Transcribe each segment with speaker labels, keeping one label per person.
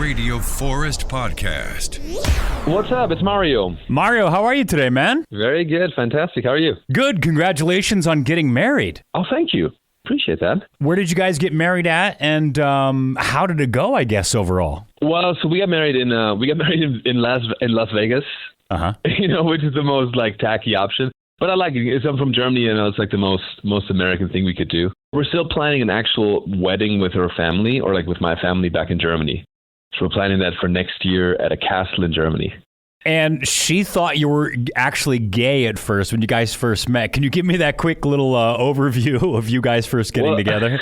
Speaker 1: Radio Forest Podcast.
Speaker 2: What's up? It's Mario.
Speaker 3: Mario, how are you today, man?
Speaker 2: Very good. Fantastic. How are you?
Speaker 3: Good. Congratulations on getting married.
Speaker 2: Oh, thank you. Appreciate that.
Speaker 3: Where did you guys get married at, and how did it go, I guess, overall?
Speaker 2: Well, so we got married in Las Vegas.
Speaker 3: Uh-huh.
Speaker 2: Which is the most tacky option. But I like it. I'm from Germany, and it's like the most American thing we could do. We're still planning an actual wedding with her family, or with my family back in Germany. So we're planning that for next year at a castle in Germany.
Speaker 3: And she thought you were actually gay at first when you guys first met. Can you give me that quick little overview of you guys first getting together?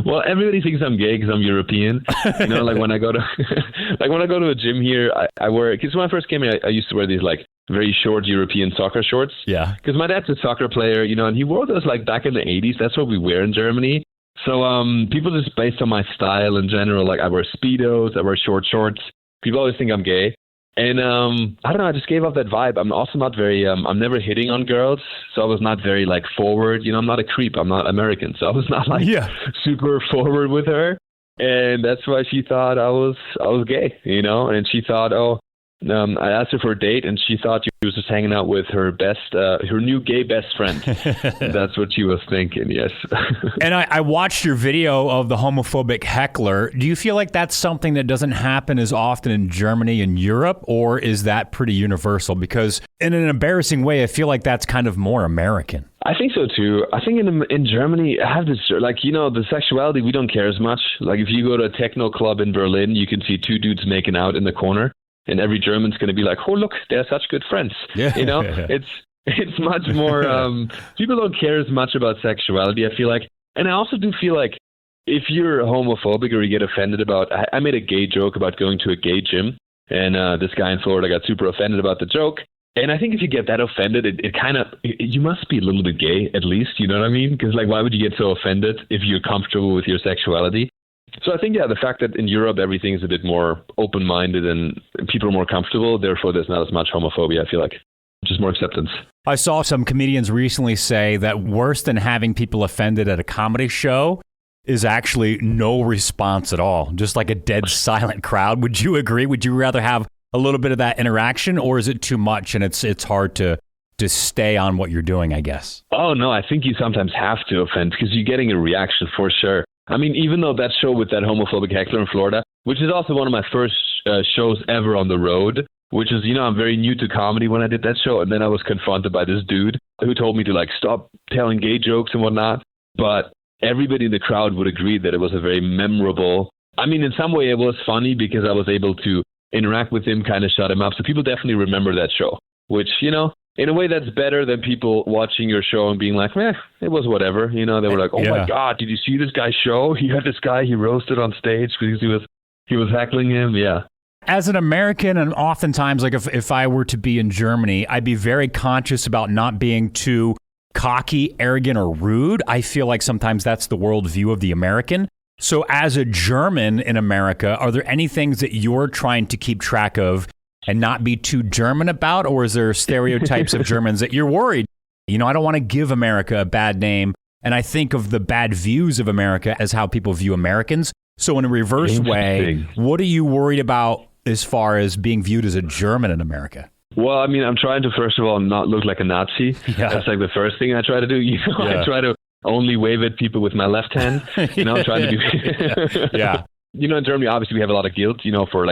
Speaker 2: Well, everybody thinks I'm gay because I'm European. When I go to a gym here, I wear, because when I first came here, I used to wear these very short European soccer shorts.
Speaker 3: Yeah.
Speaker 2: Because my dad's a soccer player, and he wore those back in the 80s. That's what we wear in Germany. So people just based on my style in general, I wear Speedos, I wear short shorts. People always think I'm gay. And I don't know, I just gave off that vibe. I'm also not very, I'm never hitting on girls. So I was not very forward. I'm not a creep. I'm not American. So I was not super forward with her. And that's why she thought I was gay, and she thought, I asked her for a date, and she thought she was just hanging out with her new gay best friend. That's what she was thinking, yes.
Speaker 3: And I watched your video of the homophobic heckler. Do you feel like that's something that doesn't happen as often in Germany and Europe, or is that pretty universal? Because in an embarrassing way, I feel like that's kind of more American.
Speaker 2: I think so too. I think in Germany, I have this, the sexuality, we don't care as much. If you go to a techno club in Berlin, you can see two dudes making out in the corner. And every German's going to be like, oh, look, they're such good friends.
Speaker 3: Yeah.
Speaker 2: It's much more, people don't care as much about sexuality, I feel like. And I also do feel like if you're homophobic or you get offended about, I made a gay joke about going to a gay gym. And this guy in Florida got super offended about the joke. And I think if you get that offended, you must be a little bit gay at least, you know what I mean? Because why would you get so offended if you're comfortable with your sexuality? So I think, the fact that in Europe everything is a bit more open-minded and people are more comfortable, therefore there's not as much homophobia, I feel like. Just more acceptance.
Speaker 3: I saw some comedians recently say that worse than having people offended at a comedy show is actually no response at all, just like a dead silent crowd. Would you agree? Would you rather have a little bit of that interaction, or is it too much and it's hard to stay on what you're doing, I guess? Oh,
Speaker 2: no, I think you sometimes have to offend because you're getting a reaction for sure. I mean, even though that show with that homophobic heckler in Florida, which is also one of my first shows ever on the road, which is, I'm very new to comedy when I did that show. And then I was confronted by this dude who told me to stop telling gay jokes and whatnot. But everybody in the crowd would agree that it was a very memorable. I mean, in some way it was funny because I was able to interact with him, kind of shut him up. So people definitely remember that show, which, in a way, that's better than people watching your show and being like, it was whatever. They were like, oh my God, did you see this guy's show? He had this guy he roasted on stage because he was heckling him. Yeah.
Speaker 3: As an American, and oftentimes, if I were to be in Germany, I'd be very conscious about not being too cocky, arrogant, or rude. I feel like sometimes that's the worldview of the American. So as a German in America, are there any things that you're trying to keep track of and not be too German about, or is there stereotypes of Germans that you're worried? I don't want to give America a bad name, and I think of the bad views of America as how people view Americans. So in a reverse way, what are you worried about as far as being viewed as a German in America?
Speaker 2: Well, I mean, I'm trying to, first of all, not look like a Nazi. Yeah. That's the first thing I try to do. I try to only wave at people with my left hand. I'm trying to do...
Speaker 3: Yeah.
Speaker 2: In Germany, obviously, we have a lot of guilt, for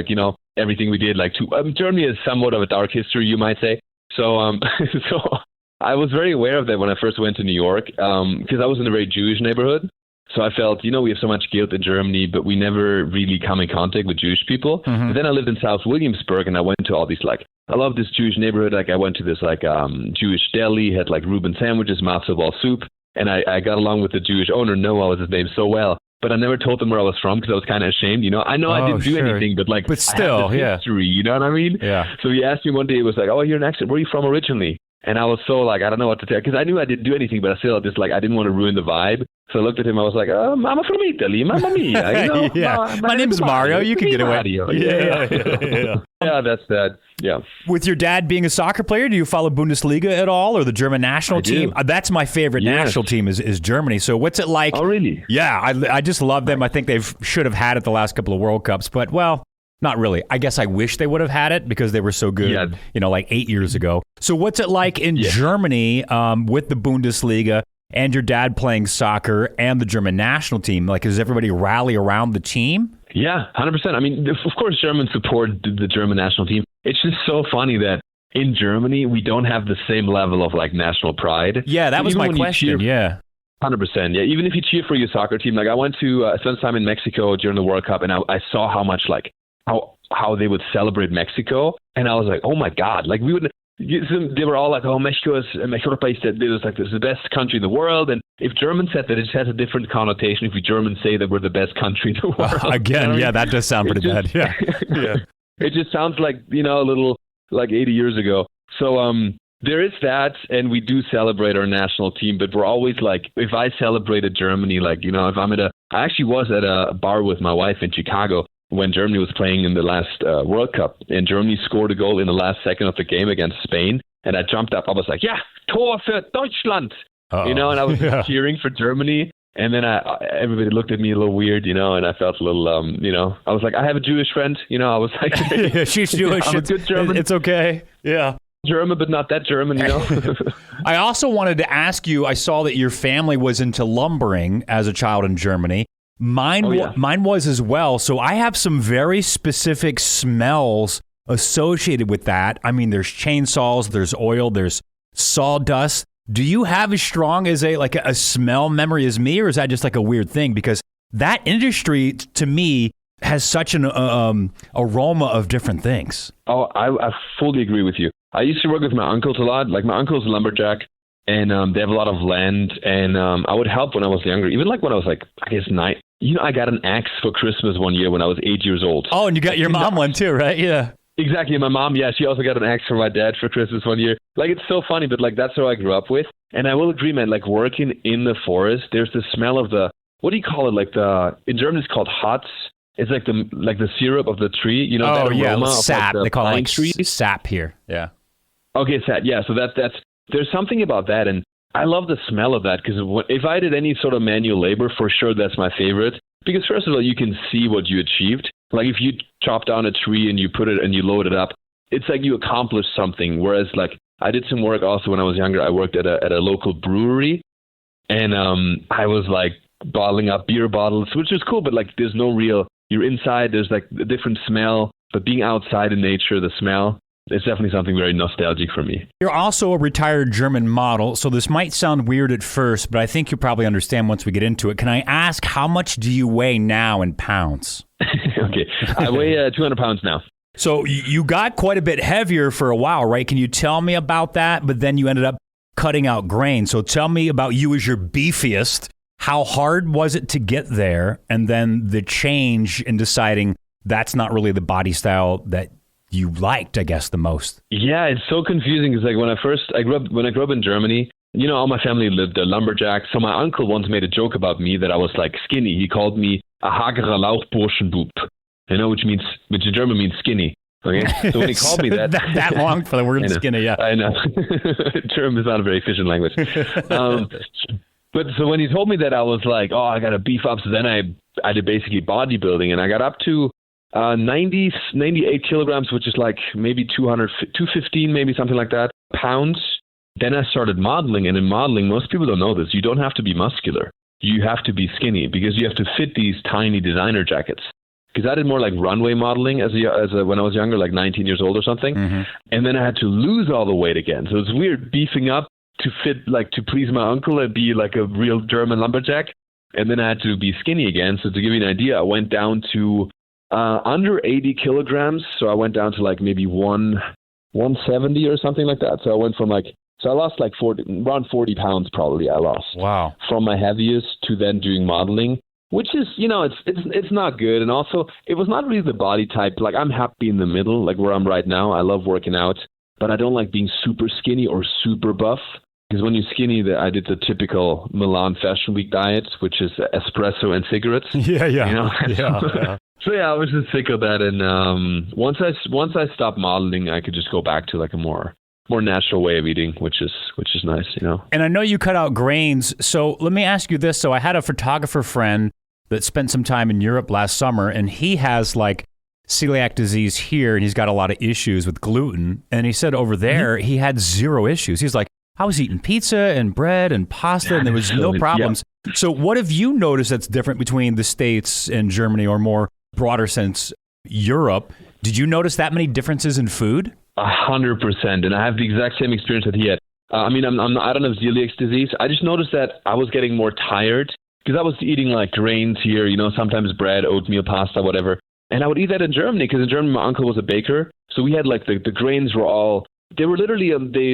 Speaker 2: everything we did. Germany is somewhat of a dark history, you might say. So, so I was very aware of that when I first went to New York, because I was in a very Jewish neighborhood. So I felt, we have so much guilt in Germany, but we never really come in contact with Jewish people. Mm-hmm. But then I lived in South Williamsburg, and I went to all these, I love this Jewish neighborhood. I went to this, Jewish deli, had, Reuben sandwiches, matzo ball soup. And I got along with the Jewish owner, Noah was his name, so well. But I never told them where I was from because I was kind of ashamed. I know I didn't do anything, but
Speaker 3: still,
Speaker 2: I have this history, you know what I mean?
Speaker 3: Yeah.
Speaker 2: So he asked me one day, it was like, oh, you're an accent. Where are you from originally? And I was so like, I don't know what to tell, because I knew I didn't do anything, but I still just like, I didn't want to ruin the vibe. So I looked at him, I was like, I'm from Italy, mamma mia. You know,
Speaker 3: yeah. My name's Mario. You can get away.
Speaker 2: Yeah. Yeah, that's that. Yeah.
Speaker 3: With your dad being a soccer player, do you follow Bundesliga at all, or the German national team? That's my favorite national team is Germany. So what's it like?
Speaker 2: Oh, really?
Speaker 3: Yeah, I just love them. I think they should have had it the last couple of World Cups, but well, not really. I guess I wish they would have had it because they were so good, like 8 years ago. So what's it like in Germany with the Bundesliga and your dad playing soccer and the German national team? Like, does everybody rally around the team?
Speaker 2: Yeah, 100%. I mean, of course, Germans support the German national team. It's just so funny that in Germany, we don't have the same level of like national pride.
Speaker 3: Yeah, that was my question. Yeah.
Speaker 2: 100%. Yeah. Even if you cheer for your soccer team, like I went to spend time in Mexico during the World Cup, and I saw how much like how they would celebrate Mexico, and I was like, oh my God, like we would. They were all like, oh, Mexico is the best country in the world. And if Germans said that, it has a different connotation if we Germans say that we're the best country in the world.
Speaker 3: Again, you know, that does sound pretty bad. Yeah. Yeah.
Speaker 2: It just sounds like, a little like 80 years ago. So there is that, and we do celebrate our national team, but we're always like, if I celebrated Germany, like, if I actually was at a bar with my wife in Chicago when Germany was playing in the last World Cup, and Germany scored a goal in the last second of the game against Spain, and I jumped up. I was like, yeah, Tor für Deutschland, and I was cheering for Germany, and then everybody looked at me a little weird, and I felt a little, I was like, I have a Jewish friend, I was like,
Speaker 3: she's Jewish,
Speaker 2: I'm a good German.
Speaker 3: It's okay, yeah.
Speaker 2: German, but not that German,
Speaker 3: I also wanted to ask you, I saw that your family was into lumbering as a child in Germany. Mine was as well. So I have some very specific smells associated with that. I mean, there's chainsaws, there's oil, there's sawdust. Do you have as strong as a smell memory as me, or is that just like a weird thing? Because that industry, to me, has such an aroma of different things. Oh,
Speaker 2: I fully agree with you. I used to work with my uncles a lot. Like my uncle's a lumberjack. And they have a lot of land, and I would help when I was younger. Even like when I was like, I guess 9. I got an axe for Christmas one year when I was 8 years old.
Speaker 3: Oh, and you got your mom one too, right? Yeah.
Speaker 2: Exactly. My mom, she also got an axe for my dad for Christmas one year. Like, it's so funny, but like that's what I grew up with. And I will agree, man, like working in the forest, there's the smell of what do you call it? Like in German it's called Hotz. It's like the syrup of the tree, that aroma
Speaker 3: sap.
Speaker 2: Of like the
Speaker 3: they call
Speaker 2: pine
Speaker 3: it
Speaker 2: trees.
Speaker 3: Sap here. Yeah.
Speaker 2: Okay, sap. Yeah. So that's. There's something about that, and I love the smell of that, because if I did any sort of manual labor, for sure that's my favorite. Because first of all, you can see what you achieved. Like if you chop down a tree and you put it and you load it up, it's like you accomplished something. Whereas like I did some work also when I was younger. I worked at a local brewery, and I was like bottling up beer bottles, which is cool. But like there's no real. You're inside. There's like a different smell. But being outside in nature, the smell. It's definitely something very nostalgic for me. You're also a retired German model, so this might sound weird at first, but I think you'll probably understand once we get into it. Can I ask, how much do you weigh now in pounds? Okay, I weigh 200 pounds now. So you got quite a bit heavier for a while, right? Can you tell me about that? But then you ended up cutting out grain. So tell me about you as your beefiest. How hard was it to get there? And then the change in deciding that's not really the body style that you liked, I guess, the most. Yeah, it's so confusing. It's like when I grew up in Germany, all my family lived lumberjacks. So my uncle once made a joke about me that I was like skinny. He called me a hagerer Lauchburschenbub, which in German means skinny. Okay, so when he called me that long for the word skinny, yeah, I know. German is not a very efficient language. But so when he told me that, I was like, oh, I got to beef up. So then I did basically bodybuilding, and I got up to 98 kilograms, which is like maybe 215, maybe something like that, pounds. Then I started modeling, and in modeling, most people don't know this. You don't have to be muscular. You have to be skinny because you have to fit these tiny designer jackets. Because I did more like runway modeling when I was younger, like 19 years old or something. Mm-hmm. And then I had to lose all the weight again. So it's weird beefing up to fit, like to please my uncle and be like a real German lumberjack. And then I had to be skinny again. So to give you an idea, I went down to under 80 kilograms. So I went down to like maybe 170 or something like that. So I went from I lost like around 40 pounds probably I lost. Wow. From my heaviest to then doing modeling, which is, it's not good. And also it was not really the body type. Like I'm happy in the middle, like where I'm right now. I love working out. but I don't like being super skinny or super buff. Because when you're skinny, I did the typical Milan Fashion Week diet, which is espresso and cigarettes.
Speaker 3: Yeah.
Speaker 2: You know?
Speaker 3: Yeah.
Speaker 2: So yeah, I was just sick of that. And once I stopped modeling, I could just go back to like a more natural way of eating, which is nice, you know.
Speaker 3: And I know you cut out grains. So let me ask you this. So I had a photographer friend that spent some time in Europe last summer, and he has like celiac disease here, and he's got a lot of issues with gluten. And he said over there, he had zero issues. He's like, I was eating pizza and bread and pasta, and there was no problems. Yeah. So what have you noticed that's different between the States and Germany, or more broader sense, Europe? Did you notice that many differences in food?
Speaker 2: 100%. And I have the exact same experience that he had. I don't have celiac disease. I just noticed that I was getting more tired because I was eating like grains here, you know, sometimes bread, oatmeal, pasta, whatever. And I would eat that in Germany because in Germany, my uncle was a baker. So we had like the grains were all, they were literally,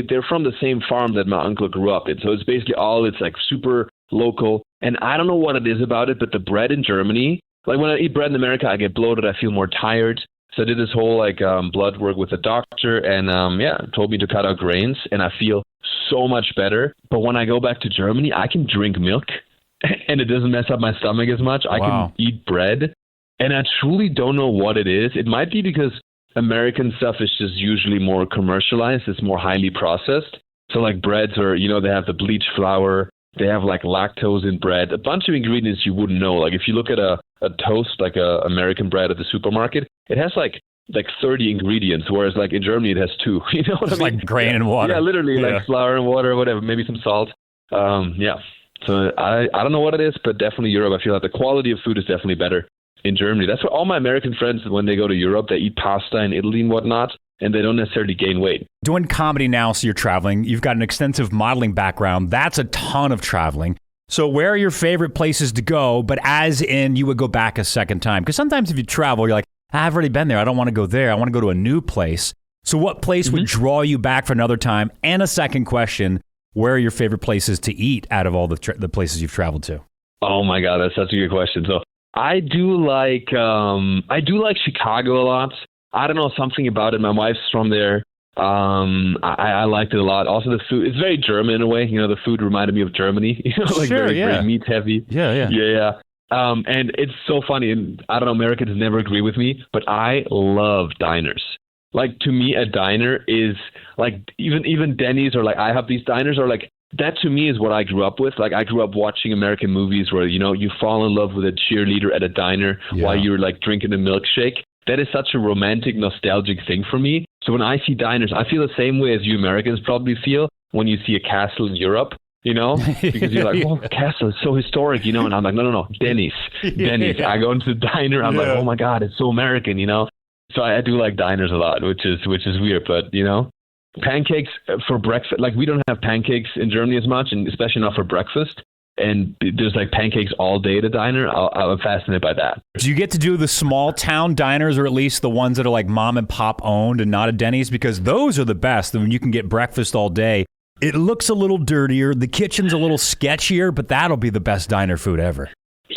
Speaker 2: they're from the same farm that my uncle grew up in. So it's basically it's like super local. And I don't know what it is about it, but the bread in Germany, like when I eat bread in America, I get bloated. I feel more tired. So I did this whole like blood work with a doctor and told me to cut out grains and I feel so much better. But when I go back to Germany, I can drink milk and it doesn't mess up my stomach as much. I can eat bread and I truly don't know what it is. It might be because American stuff is just usually more commercialized. It's more highly processed. So like breads are, you know, they have the bleached flour. They have like lactose in bread, a bunch of ingredients you wouldn't know. Like if you look at a toast, like a American bread at the supermarket, it has like 30 ingredients, whereas like in Germany it has 2. You know what I mean?
Speaker 3: Like grain and water.
Speaker 2: Yeah, literally like flour and water, whatever, maybe some salt. So I don't know what it is, but definitely Europe. I feel like the quality of food is definitely better in Germany. That's what all my American friends, when they go to Europe, they eat pasta in Italy and whatnot, and they don't necessarily gain weight.
Speaker 3: Doing comedy now, so you're traveling. You've got an extensive modeling background. That's a ton of traveling. So where are your favorite places to go, but as in you would go back a second time? Because sometimes if you travel, you're like, I've already been there. I don't want to go there. I want to go to a new place. So what place would draw you back for another time? And a second question, where are your favorite places to eat out of all the places you've traveled to? Oh
Speaker 2: my God, that's such a good question. So I do like Chicago a lot. I don't know, something about it. My wife's from there. I liked it a lot. Also, the food, it's very German in a way. You know, the food reminded me of Germany. You know, like very meat heavy. Yeah. And it's so funny. And I don't know, Americans never agree with me, but I love diners. Like to me, a diner is like even Denny's or like IHOP. These diners are like, that to me is what I grew up with. Like I grew up watching American movies where, you know, you fall in love with a cheerleader at a diner while you're like drinking a milkshake. That is such a romantic, nostalgic thing for me. So when I see diners, I feel the same way as you Americans probably feel when you see a castle in Europe, you know, because you're like, oh, castle is so historic, you know, and I'm like, no, Denny's. I go into the diner, I'm like, oh my God, it's so American, you know. So I do like diners a lot, which is weird, but you know. Pancakes for breakfast, like we don't have pancakes in Germany as much, and especially not for breakfast. And there's like pancakes all day at a diner. I'm fascinated by that.
Speaker 3: Do you get to do the small town diners, or at least the ones that are like mom and pop owned and not a Denny's? Because those are the best. When you can get breakfast all day, it looks a little dirtier. The kitchen's a little sketchier, but that'll be the best diner food ever.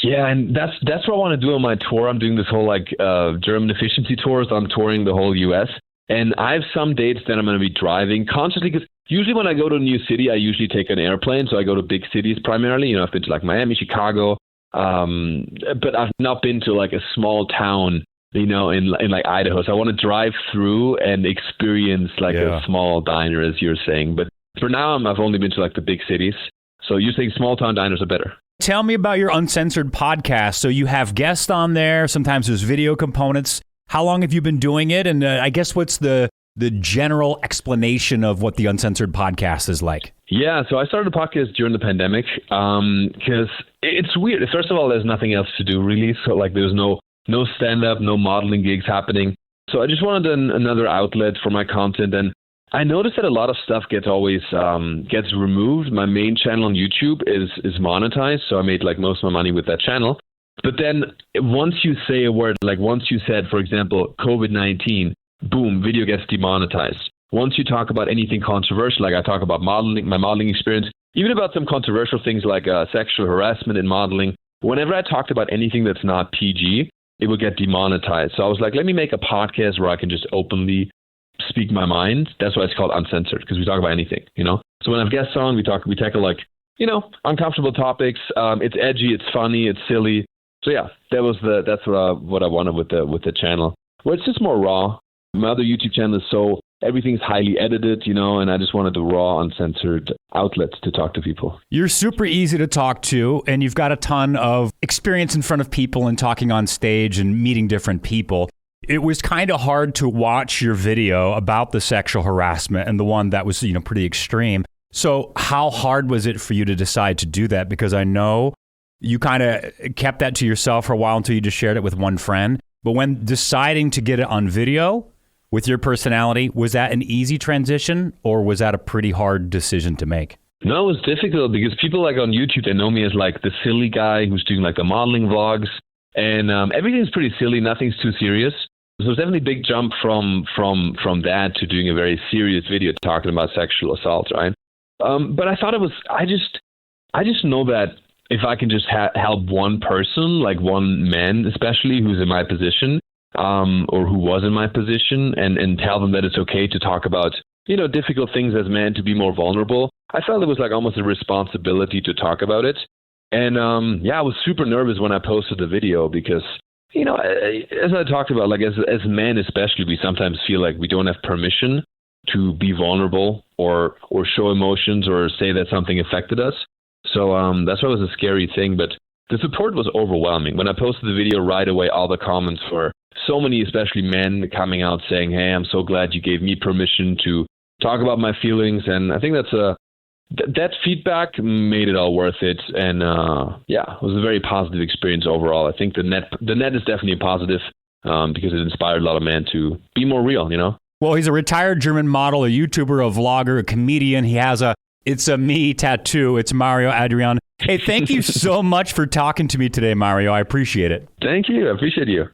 Speaker 2: Yeah, and that's what I want to do on my tour. I'm doing this whole like German efficiency tour. So I'm touring the whole U.S. And I have some dates that I'm going to be driving consciously, because usually when I go to a new city, I usually take an airplane. So I go to big cities primarily. You know, I've been to like Miami, Chicago, but I've not been to like a small town, you know, in like Idaho. So I want to drive through and experience like a small diner, as you're saying. But for now, I've only been to like the big cities. So you're saying small town diners are better.
Speaker 3: Tell me about your Uncensored podcast. So you have guests on there. Sometimes there's video components. How long have you been doing it? And I guess what's the general explanation of what the Uncensored podcast is like?
Speaker 2: Yeah, so I started a podcast during the pandemic because it's weird. First of all, there's nothing else to do really. So like there's no stand-up, no modeling gigs happening. So I just wanted another outlet for my content. And I noticed that a lot of stuff gets removed. My main channel on YouTube is monetized. So I made like most of my money with that channel. But then once you say a word, like once you said, for example, COVID-19, boom, video gets demonetized. Once you talk about anything controversial, like I talk about modeling, my modeling experience, even about some controversial things like sexual harassment in modeling, whenever I talked about anything that's not PG, it would get demonetized. So I was like, let me make a podcast where I can just openly speak my mind. That's why it's called uncensored, because we talk about anything, So when I have guests on, we tackle like, uncomfortable topics. It's edgy, it's funny, it's silly. So yeah, that's what I wanted with the channel. Well, it's just more raw. My other YouTube channel is everything's highly edited, and I just wanted the raw, uncensored outlets to talk to people.
Speaker 3: You're super easy to talk to, and you've got a ton of experience in front of people and talking on stage and meeting different people. It was kind of hard to watch your video about the sexual harassment and the one that was, pretty extreme. So how hard was it for you to decide to do that? Because I know you kind of kept that to yourself for a while until you just shared it with one friend. But when deciding to get it on video with your personality, was that an easy transition or was that a pretty hard decision to make?
Speaker 2: No, it was difficult because people like on YouTube, they know me as like the silly guy who's doing like the modeling vlogs, and everything's pretty silly. Nothing's too serious. So it's definitely a big jump from that to doing a very serious video talking about sexual assault, right? But I thought I just know that if I can just help one person, like one man, especially who's in my position, or who was in my position, and tell them that it's okay to talk about, difficult things as men, to be more vulnerable. I felt it was like almost a responsibility to talk about it. And I was super nervous when I posted the video because, as I talked about, like as men especially, we sometimes feel like we don't have permission to be vulnerable or show emotions or say that something affected us. So that's why it was a scary thing. But the support was overwhelming. When I posted the video right away, all the comments were so many, especially men, coming out saying, "Hey, I'm so glad you gave me permission to talk about my feelings." And I think that feedback made it all worth it. And it was a very positive experience overall. I think the net is definitely a positive because it inspired a lot of men to be more real,
Speaker 3: Well, he's a retired German model, a YouTuber, a vlogger, a comedian. He has It's a Me tattoo. It's Mario Adrion. Hey, thank you so much for talking to me today, Mario. I appreciate it.
Speaker 2: Thank you. I appreciate you.